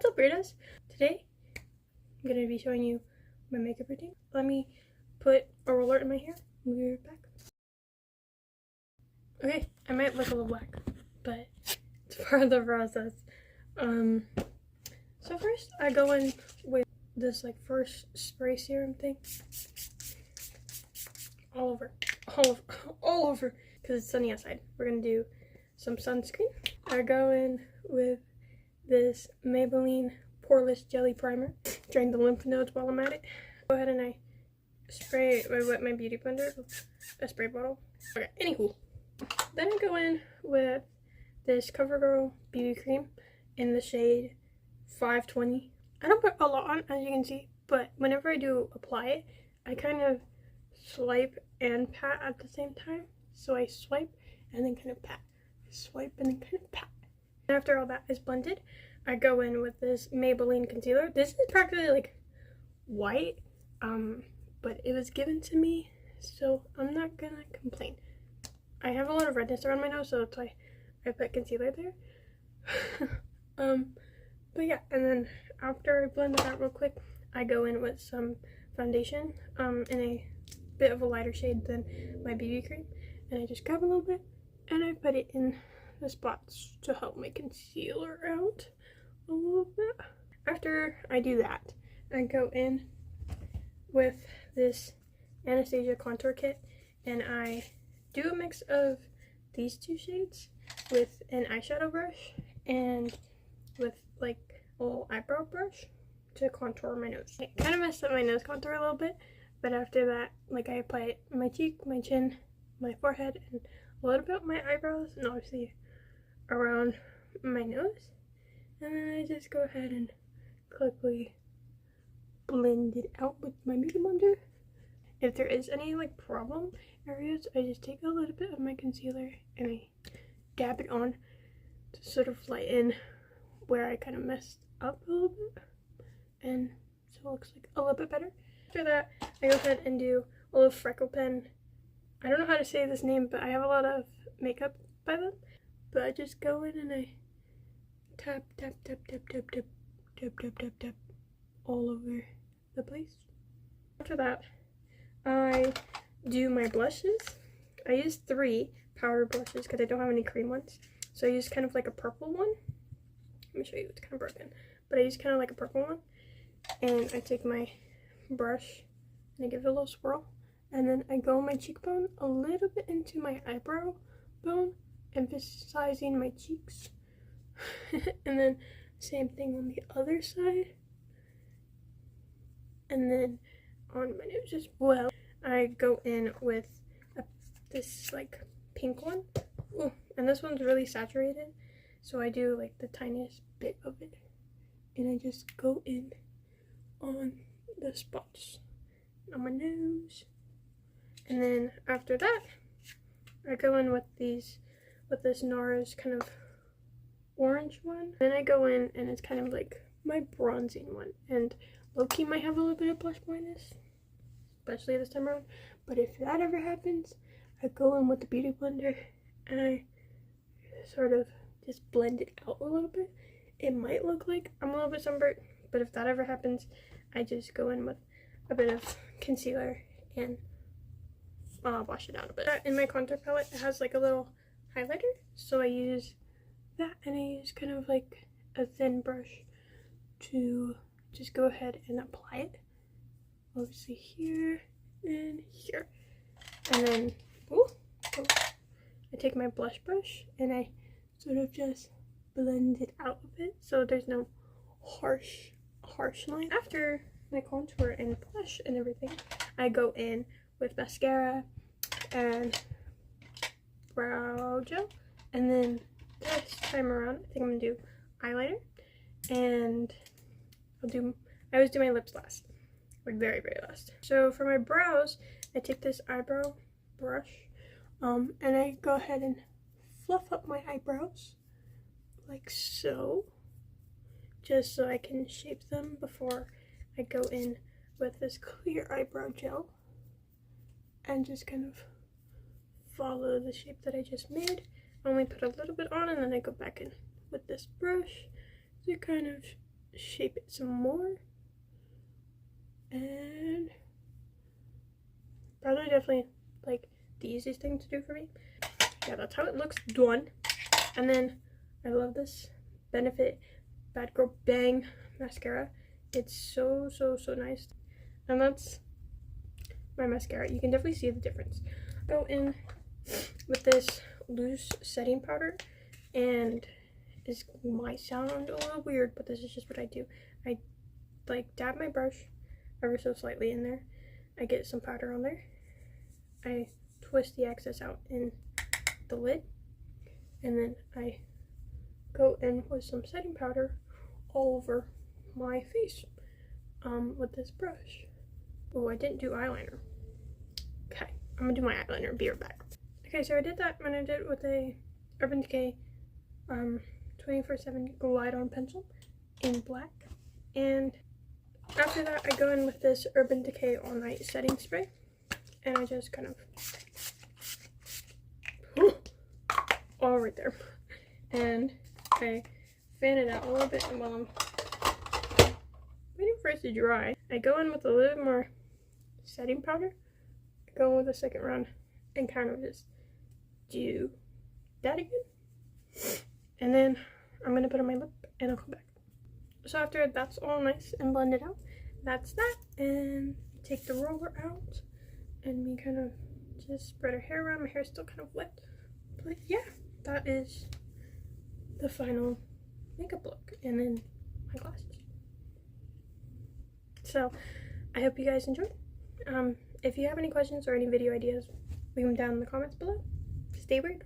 What's up, weirdos? Today I'm gonna be showing you my makeup routine. Let me put a roller in my hair. We'll be right back. Okay, I might look a little black, but it's part of the process. So first I go in with this like first spray serum thing all over because it's sunny outside. We're gonna do some sunscreen. I go in with this Maybelline Poreless Jelly Primer. Drain the lymph nodes while I'm at it. Go ahead and I wet my beauty blender with a spray bottle. Okay, anywho. Then I go in with this CoverGirl BB cream in the shade 520. I don't put a lot on, as you can see, but whenever I do apply it, I kind of swipe and pat at the same time. So I swipe and then kind of pat. Swipe and then kind of pat. And after all that is blended, I go in with this Maybelline concealer. This is practically like white, but it was given to me, so I'm not gonna complain. I have a lot of redness around my nose, so that's why I put concealer there. But yeah, and then after I blend that out real quick, I go in with some foundation in a bit of a lighter shade than my BB cream, and I just grab a little bit and I put it in the spots to help my concealer out a little bit. After I do that, I go in with this Anastasia contour kit and I do a mix of these two shades with an eyeshadow brush and with like a little eyebrow brush to contour my nose. I kind of messed up my nose contour a little bit, but after that, like, I apply it on my cheek, my chin, my forehead, and a little bit on my eyebrows, and obviously around my nose. And then I just go ahead and quickly blend it out with my beauty blender. If there is any like problem areas, I just take a little bit of my concealer and I dab it on to sort of lighten where I kind of messed up a little bit, and so it looks like a little bit better. After that, I go ahead and do a little freckle pen. I don't know how to say this name, but I have a lot of makeup by them. But I just go in and I tap, tap, tap, tap, tap, tap, tap, tap, tap, tap all over the place. After that, I do my blushes. I use 3 powder blushes because I don't have any cream ones. So I use kind of like a purple one. Let me show you, it's kind of broken. But I use kind of like a purple one. And I take my brush and I give it a little swirl. And then I go on my cheekbone a little bit into my eyebrow bone, emphasizing my cheeks. And then same thing on the other side. And then on my nose as well, I go in with this like pink one. Ooh, and this one's really saturated, so I do like the tiniest bit of it. And I just go in on the spots on my nose. And then after that, I go in with this NARS kind of orange one. Then I go in and it's kind of like my bronzing one. And low-key might have a little bit of blush blindness, especially this time around. But if that ever happens, I go in with the beauty blender and I sort of just blend it out a little bit. It might look like I'm a little bit sunburnt, but if that ever happens, I just go in with a bit of concealer and wash it out a bit. In my contour palette, it has like a little highlighter, so I use that, and I use kind of like a thin brush to just go ahead and apply it. Obviously here and here. And then, I take my blush brush and I sort of just blend it out a bit so there's no harsh line. After my contour and blush and everything, I go in with mascara and brow gel, and then this time around I think I'm gonna do eyeliner, and I always do my lips last, like very, very last. So for my brows, I take this eyebrow brush and I go ahead and fluff up my eyebrows like so, just so I can shape them before I go in with this clear eyebrow gel and just kind of follow the shape that I just made. I only put a little bit on and then I go back in with this brush to kind of shape it some more. And probably definitely like the easiest thing to do for me. Yeah, that's how it looks done. And then I love this Benefit Bad Girl Bang mascara. It's so nice. And that's my mascara. You can definitely see the difference. Go in with this loose setting powder, and this might sound a little weird, but this is just what I do. I like dab my brush ever so slightly in there. I get some powder on there. I twist the excess out in the lid, and then I go in with some setting powder all over my face with this brush. Oh, I didn't do eyeliner. Okay, I'm gonna do my eyeliner. Be right back. Okay, so I did that when I did it with a Urban Decay 24/7 Glide On pencil in black. And after that, I go in with this Urban Decay All Night Setting Spray, and I just kind of all right there, and I fan it out a little bit. And while I'm waiting for it to dry, I go in with a little more setting powder. I go in with a second round and kind of just do that again, and then I'm gonna put on my lip and I'll come back. So after that's all nice and blended out, that's that. And take the roller out, and we kind of just spread our hair around. My hair's still kind of wet, but yeah, that is the final makeup look. And then my glasses. So I hope you guys enjoyed. If you have any questions or any video ideas, leave them down in the comments below. Stay weird.